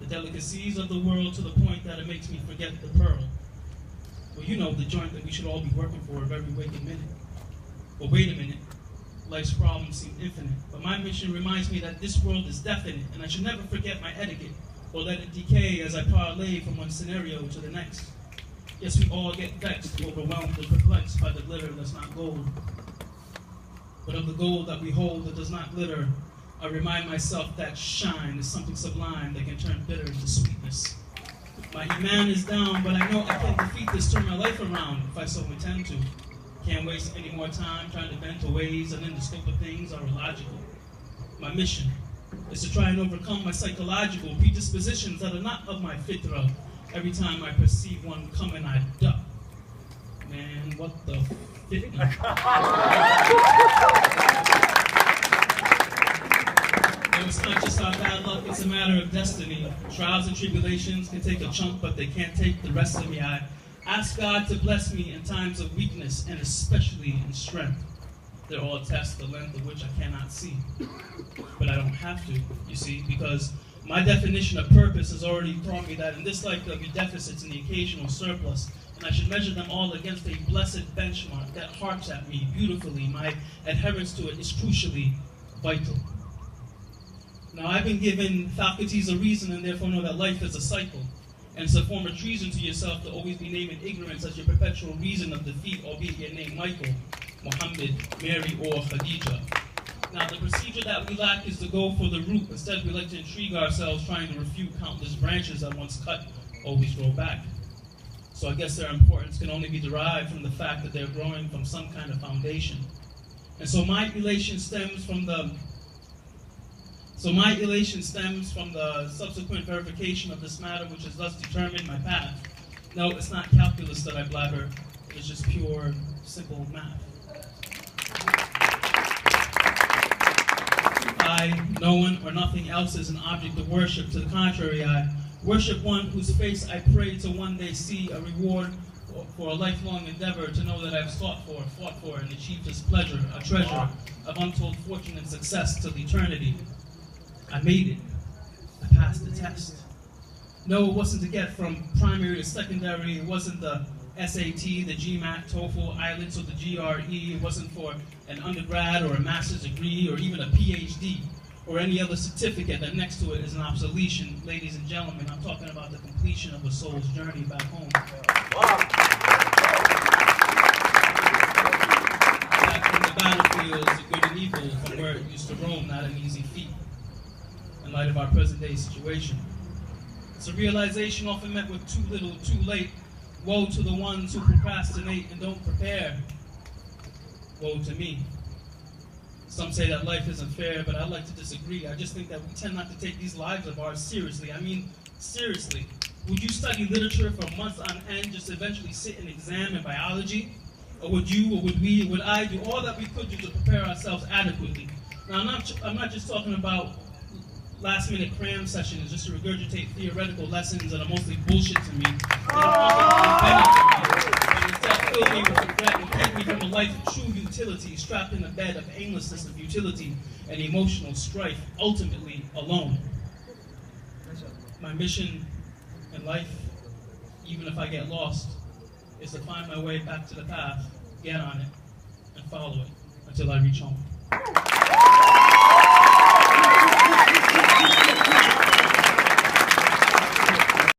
delicacies of the world to the point that it makes me forget the pearl. Well, you know, the joint that we should all be working for every waking minute. But wait a minute, life's problems seem infinite. But my mission reminds me that this world is definite, and I should never forget my etiquette, or let it decay as I parlay from one scenario to the next. Yes, we all get vexed, overwhelmed, and perplexed by the glitter that's not gold. But of the gold that we hold that does not glitter, I remind myself that shine is something sublime that can turn bitter into sweetness. My iman is down, but I know I can defeat this, turn my life around if I so intend to. Can't waste any more time trying to bend to ways and then the scope of things are illogical. My mission is to try and overcome my psychological predispositions that are not of my fitra. Every time I perceive one coming, I duck. Man, what the fitna? It's not just our bad luck, it's a matter of destiny. Trials and tribulations can take a chunk, but they can't take the rest of me. I ask God to bless me in times of weakness, and especially in strength. They're all tests, the length of which I cannot see. But I don't have to, you see, because my definition of purpose has already taught me that in this life there'll be deficits and the occasional surplus, and I should measure them all against a blessed benchmark that harks at me beautifully. My adherence to it is crucially vital. Now, I've been given faculties of reason and therefore know that life is a cycle. And it's a form of treason to yourself to always be naming ignorance as your perpetual reason of defeat, albeit your name Michael, Muhammad, Mary, or Khadija. Now, the procedure that we lack is to go for the root. Instead, we like to intrigue ourselves trying to refute countless branches that once cut always grow back. So I guess their importance can only be derived from the fact that they're growing from some kind of foundation. And so my elation stems from the subsequent verification of this matter, which has thus determined my path. No, it's not calculus that I blabber, it's just pure, simple math. I, no one or nothing else is an object of worship. To the contrary, I worship one whose face I pray to one day see, a reward for a lifelong endeavor to know that I've sought for, fought for, and achieved his pleasure, a treasure of untold fortune and success till eternity. I made it. I passed the test. No, it wasn't to get from primary to secondary. It wasn't the SAT, the GMAT, TOEFL, IELTS, or the GRE. It wasn't for an undergrad or a master's degree or even a PhD or any other certificate that next to it is an obsolescence. Ladies and gentlemen, I'm talking about the completion of a soul's journey back home. Back from the battlefields of good and evil, from where it used to roam, not an easy feat. In light of our present day situation. It's a realization often met with too little, too late. Woe to the ones who procrastinate and don't prepare. Woe to me. Some say that life isn't fair, but I like to disagree. I just think that we tend not to take these lives of ours seriously. I mean, seriously. Would you study literature for months on end just to eventually sit an exam in biology? Or would you, or would we, or would I do all that we could do to prepare ourselves adequately? Now, I'm not just talking about last-minute cram sessions just to regurgitate theoretical lessons that are mostly bullshit to me. But instead fill me with regret and keep me from a life of true utility, strapped in a bed of aimlessness of futility and emotional strife, ultimately alone. My mission in life, even if I get lost, is to find my way back to the path, get on it, and follow it until I reach home.